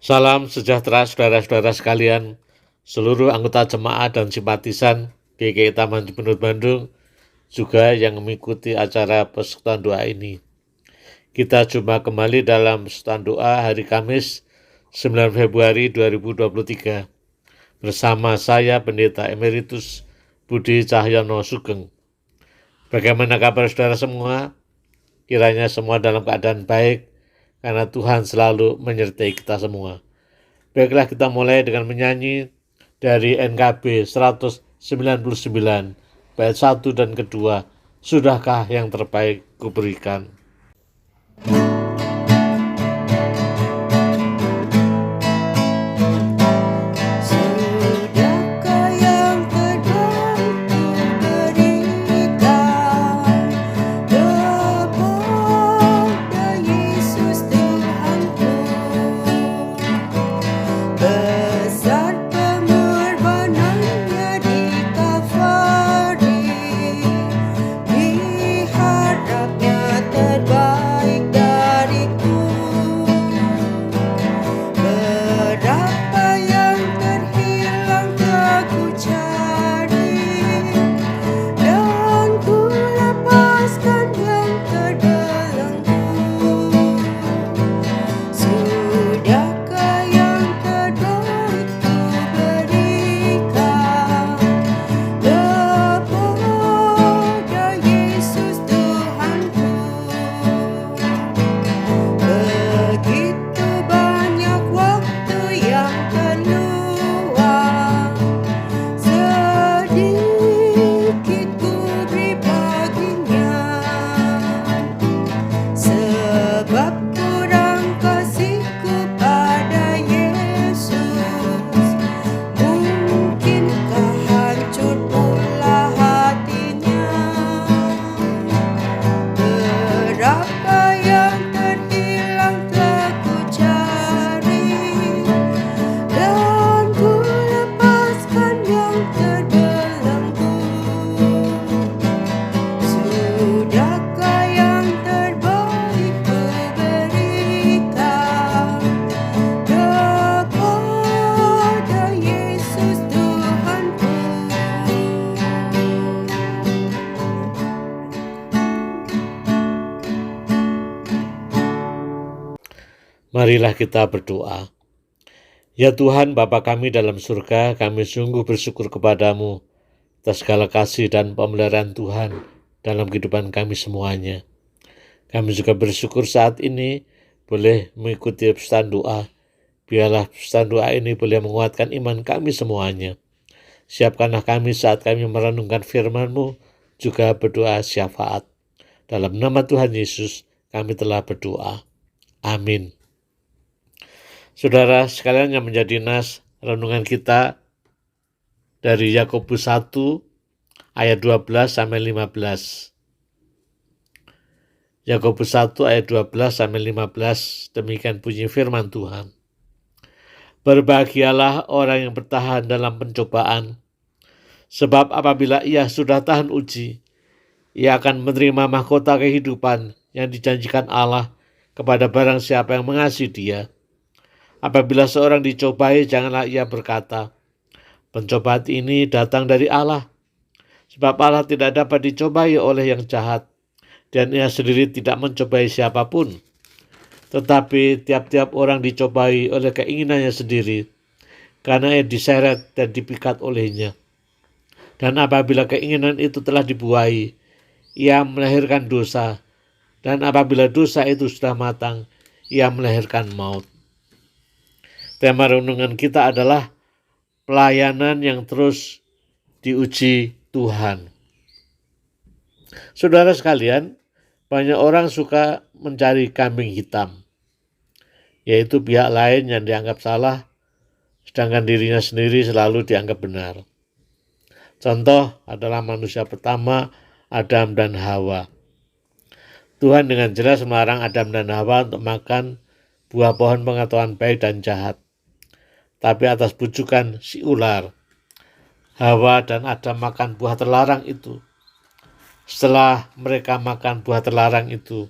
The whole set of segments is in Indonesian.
Salam sejahtera saudara-saudara sekalian, seluruh anggota jemaat dan simpatisan GKI Taman Cibenut Bandung, juga yang mengikuti acara persekutuan doa ini. Kita jumpa kembali dalam persekutuan doa hari Kamis 9 Februari 2023 bersama saya Pendeta Emeritus Budi Cahyono Sugeng. Bagaimana kabar saudara semua? Kiranya semua dalam keadaan baik, karena Tuhan selalu menyertai kita semua. Baiklah, kita mulai dengan menyanyi dari NKB 199 bait 1 dan kedua. Sudahkah yang terbaik kuberikan? Marilah kita berdoa. Ya Tuhan, Bapa kami dalam surga, kami sungguh bersyukur kepadamu atas segala kasih dan pemeliharaan Tuhan dalam kehidupan kami semuanya. Kami juga bersyukur saat ini boleh mengikuti persekutuan doa. Biarlah persekutuan doa ini boleh menguatkan iman kami semuanya. Siapkanlah kami saat kami merenungkan firman-Mu, juga berdoa syafaat. Dalam nama Tuhan Yesus kami telah berdoa. Amin. Saudara sekalian yang menjadi nas renungan kita dari Yakobus 1 ayat 12 sampai 15. Yakobus 1 ayat 12 sampai 15, demikian bunyi firman Tuhan. Berbahagialah orang yang bertahan dalam pencobaan, sebab apabila ia sudah tahan uji, ia akan menerima mahkota kehidupan yang dijanjikan Allah kepada barang siapa yang mengasihi Dia. Apabila seorang dicobai, janganlah ia berkata, pencobaan ini datang dari Allah, sebab Allah tidak dapat dicobai oleh yang jahat, dan ia sendiri tidak mencobai siapapun. Tetapi tiap-tiap orang dicobai oleh keinginannya sendiri, karena ia diseret dan dipikat olehnya. Dan apabila keinginan itu telah dibuai, ia melahirkan dosa, dan apabila dosa itu sudah matang, ia melahirkan maut. Tema renungan kita adalah pelayanan yang terus diuji Tuhan. Saudara sekalian, banyak orang suka mencari kambing hitam, yaitu pihak lain yang dianggap salah, sedangkan dirinya sendiri selalu dianggap benar. Contoh adalah manusia pertama, Adam dan Hawa. Tuhan dengan jelas melarang Adam dan Hawa untuk makan buah pohon pengetahuan baik dan jahat. Tapi atas bujukan si ular, Hawa dan Adam makan buah terlarang itu. Setelah mereka makan buah terlarang itu,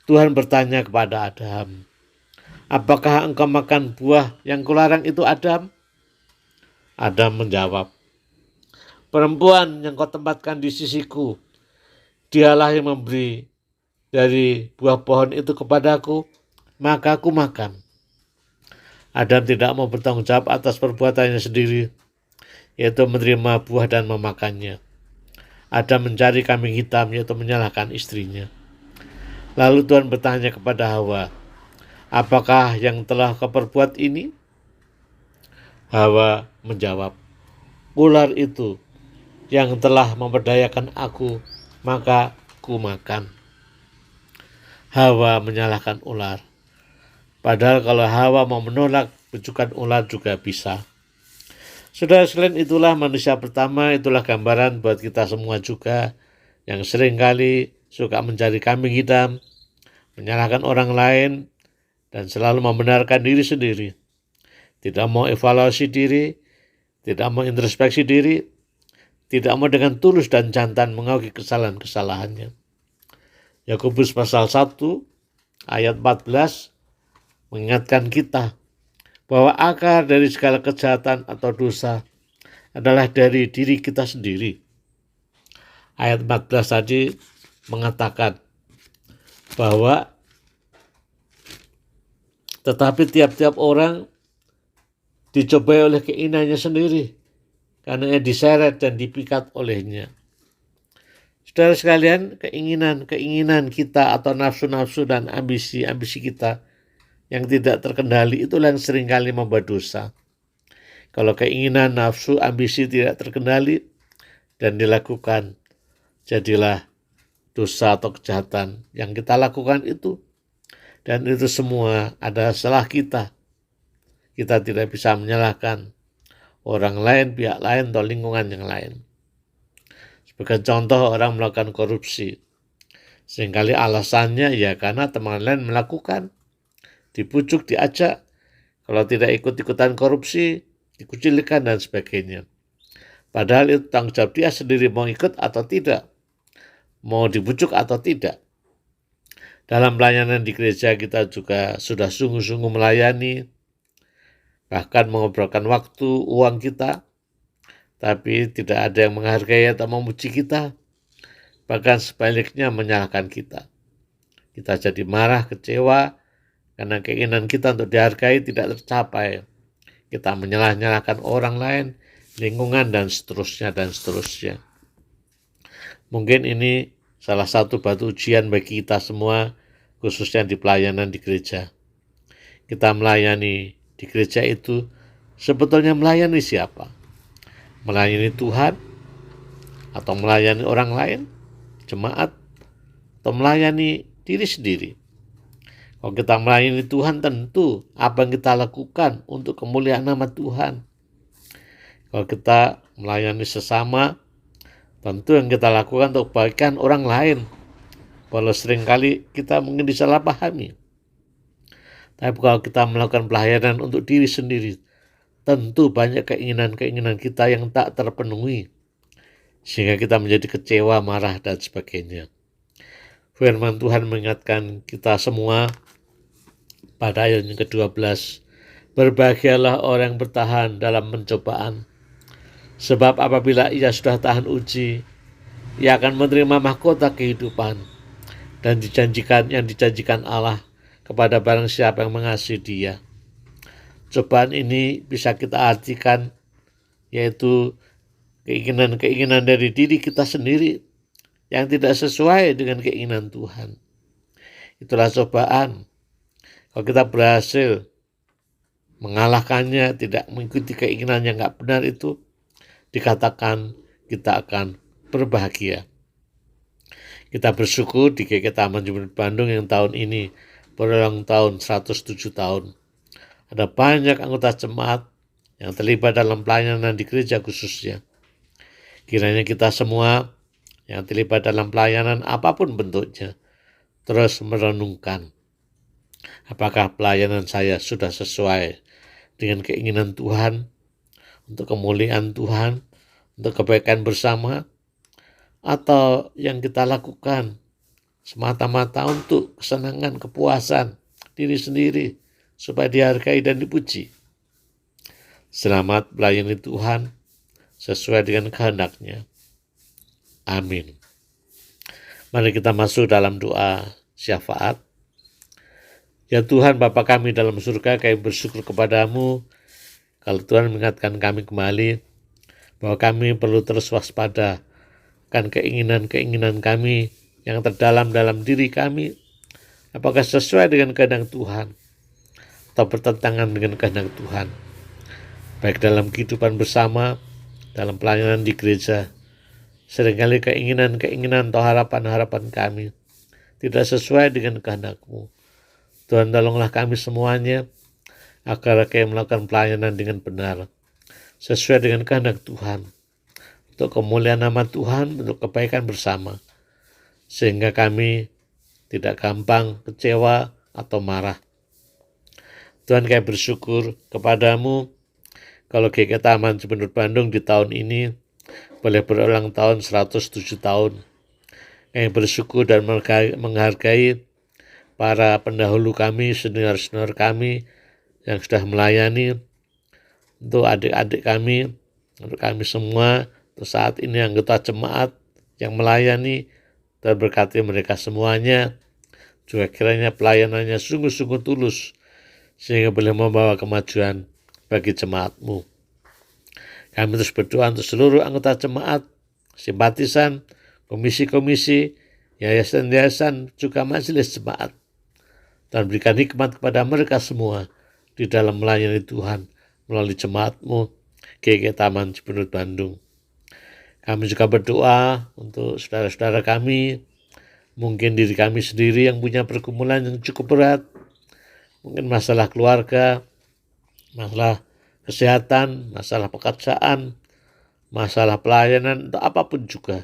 Tuhan bertanya kepada Adam, apakah engkau makan buah yang kularang itu, Adam? Adam menjawab, perempuan yang kau tempatkan di sisiku, dialah yang memberi dari buah pohon itu kepadaku, maka aku makan. Adam tidak mau bertanggung jawab atas perbuatannya sendiri, yaitu menerima buah dan memakannya. Adam mencari kambing hitam, yaitu menyalahkan istrinya. Lalu Tuhan bertanya kepada Hawa, apakah yang telah kau perbuat ini? Hawa menjawab, ular itu yang telah memperdayakan aku, maka ku makan. Hawa menyalahkan ular. Padahal kalau Hawa mau menolak, bujukan ular juga bisa. Saudara sekalian, itulah manusia pertama, itulah gambaran buat kita semua juga yang seringkali suka mencari kambing hitam, menyalahkan orang lain, dan selalu membenarkan diri sendiri. Tidak mau evaluasi diri, tidak mau introspeksi diri, tidak mau dengan tulus dan jantan mengakui kesalahan-kesalahannya. Yakobus pasal 1 ayat 14 mengingatkan kita bahwa akar dari segala kejahatan atau dosa adalah dari diri kita sendiri. Ayat 14 tadi mengatakan bahwa tetapi tiap-tiap orang dicobai oleh keinginannya sendiri, karena ia diseret dan dipikat olehnya. Saudara sekalian, keinginan kita atau nafsu-nafsu dan ambisi kita yang tidak terkendali itulah yang seringkali membuat dosa. Kalau keinginan, nafsu, ambisi tidak terkendali dan dilakukan, jadilah dosa atau kejahatan yang kita lakukan itu. Dan itu semua adalah salah kita. Kita tidak bisa menyalahkan orang lain, pihak lain, atau lingkungan yang lain. Sebagai contoh, orang melakukan korupsi. Seringkali alasannya ya karena teman lain melakukan. Dibujuk, diajak, kalau tidak ikut-ikutan korupsi, dikucilkan dan sebagainya. Padahal itu tanggung jawab dia sendiri mau ikut atau tidak, mau dibujuk atau tidak. Dalam pelayanan di gereja kita juga sudah sungguh-sungguh melayani, bahkan mengobrolkan waktu, uang kita, tapi tidak ada yang menghargai atau memuji kita, bahkan sebaliknya menyalahkan kita. Kita jadi marah, kecewa, karena keinginan kita untuk dihargai tidak tercapai. Kita menyalah-nyalahkan orang lain, lingkungan, dan seterusnya, dan seterusnya. Mungkin ini salah satu batu ujian bagi kita semua, khususnya di pelayanan di gereja. Kita melayani di gereja itu sebetulnya melayani siapa? Melayani Tuhan? Atau melayani orang lain? Jemaat? Atau melayani diri sendiri? Kalau kita melayani Tuhan, tentu apa yang kita lakukan untuk kemuliaan nama Tuhan. Kalau kita melayani sesama, tentu yang kita lakukan untuk kebaikan orang lain. Walau seringkali kita mungkin disalahpahami. Tapi kalau kita melakukan pelayanan untuk diri sendiri, tentu banyak keinginan-keinginan kita yang tak terpenuhi. Sehingga kita menjadi kecewa, marah, dan sebagainya. Firman Tuhan mengingatkan kita semua pada ayat yang ke-12, berbahagialah orang yang bertahan dalam pencobaan. Sebab apabila ia sudah tahan uji, ia akan menerima mahkota kehidupan dan yang dijanjikan Allah kepada barang siapa yang mengasihi dia. Cobaan ini bisa kita artikan yaitu keinginan-keinginan dari diri kita sendiri yang tidak sesuai dengan keinginan Tuhan. Itulah cobaan. Kalau kita berhasil mengalahkannya, tidak mengikuti keinginan yang gak benar itu, dikatakan kita akan berbahagia. Kita bersyukur di GKI Taman Jemaat Bandung yang tahun ini berulang tahun 107 tahun. Ada banyak anggota jemaat yang terlibat dalam pelayanan di gereja khususnya. Kiranya kita semua yang terlibat dalam pelayanan apapun bentuknya, terus merenungkan, apakah pelayanan saya sudah sesuai dengan keinginan Tuhan, untuk kemuliaan Tuhan, untuk kebaikan bersama, atau yang kita lakukan semata-mata untuk kesenangan, kepuasan diri sendiri, supaya dihargai dan dipuji. Selamat melayani Tuhan sesuai dengan kehendak-Nya. Amin. Mari kita masuk dalam doa syafaat. Ya Tuhan Bapa kami dalam surga, kami bersyukur kepadamu kalau Tuhan mengingatkan kami kembali bahwa kami perlu terus waspada kan keinginan-keinginan kami yang terdalam dalam diri kami, apakah sesuai dengan kehendak Tuhan atau bertentangan dengan kehendak Tuhan, baik dalam kehidupan bersama, dalam pelayanan di gereja. Seringkali keinginan-keinginan atau harapan-harapan kami tidak sesuai dengan kehendak-Mu. Tuhan, tolonglah kami semuanya agar kami melakukan pelayanan dengan benar, sesuai dengan kehendak Tuhan, untuk kemuliaan nama Tuhan, untuk kebaikan bersama, sehingga kami tidak gampang kecewa atau marah. Tuhan, kami bersyukur kepadamu kalau GKI Taman Cibenur Bandung di tahun ini boleh berulang tahun 107 tahun. Kami bersyukur dan menghargai para pendahulu kami, senior-senior kami yang sudah melayani, untuk adik-adik kami, untuk kami semua, untuk saat ini anggota jemaat yang melayani, dan berkati mereka semuanya, juga kiranya pelayanannya sungguh-sungguh tulus, sehingga boleh membawa kemajuan bagi jemaat-Mu. Kami terus berdoa untuk seluruh anggota jemaat, simpatisan, komisi-komisi, yayasan-yayasan, juga majelis jemaat, dan berikan hikmat kepada mereka semua di dalam melayani Tuhan melalui jemaat-Mu, GKI Taman Cibenur Bandung. Kami juga berdoa untuk saudara-saudara kami, mungkin diri kami sendiri yang punya pergumulan yang cukup berat, mungkin masalah keluarga, masalah kesehatan, masalah pekerjaan, masalah pelayanan, atau apapun juga.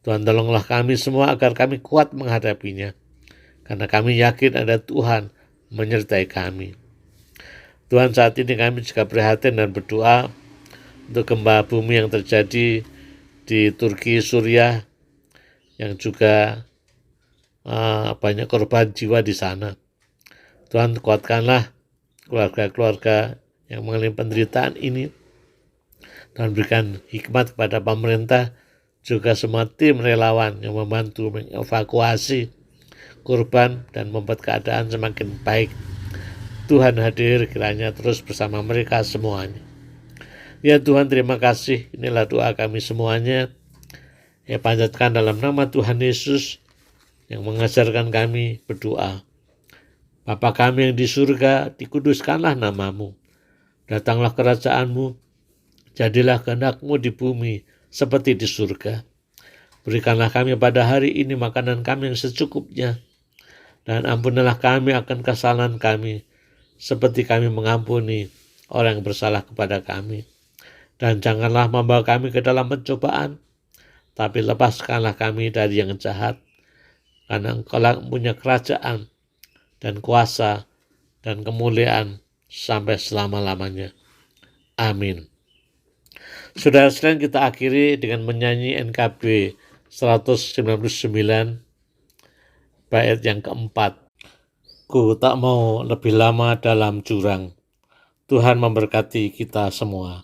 Tuhan, tolonglah kami semua agar kami kuat menghadapinya, karena kami yakin ada Tuhan menyertai kami. Tuhan, saat ini kami juga prihatin dan berdoa untuk gempa bumi yang terjadi di Turki, Suriah, yang juga banyak korban jiwa di sana. Tuhan, kuatkanlah keluarga-keluarga yang mengalami penderitaan ini, dan berikan hikmat kepada pemerintah, juga semua tim relawan yang membantu mengevakuasi korban dan membuat keadaan semakin baik. Tuhan hadir kiranya terus bersama mereka semuanya. Ya Tuhan, terima kasih. Inilah doa kami semuanya. Ya, panjatkan dalam nama Tuhan Yesus yang mengajarkan kami berdoa. Bapa kami yang di surga, dikuduskanlah nama-Mu. Datanglah kerajaan-Mu, jadilah kehendak-Mu di bumi seperti di surga. Berikanlah kami pada hari ini makanan kami yang secukupnya, dan ampunilah kami akan kesalahan kami, seperti kami mengampuni orang yang bersalah kepada kami. Dan janganlah membawa kami ke dalam pencobaan, tapi lepaskanlah kami dari yang jahat, karena Engkau punya kerajaan dan kuasa dan kemuliaan sampai selama-lamanya. Amin. Saudara sekalian, kita akhiri dengan menyanyi NKB 199 bait yang keempat. Ku tak mau lebih lama dalam jurang. Tuhan memberkati kita semua.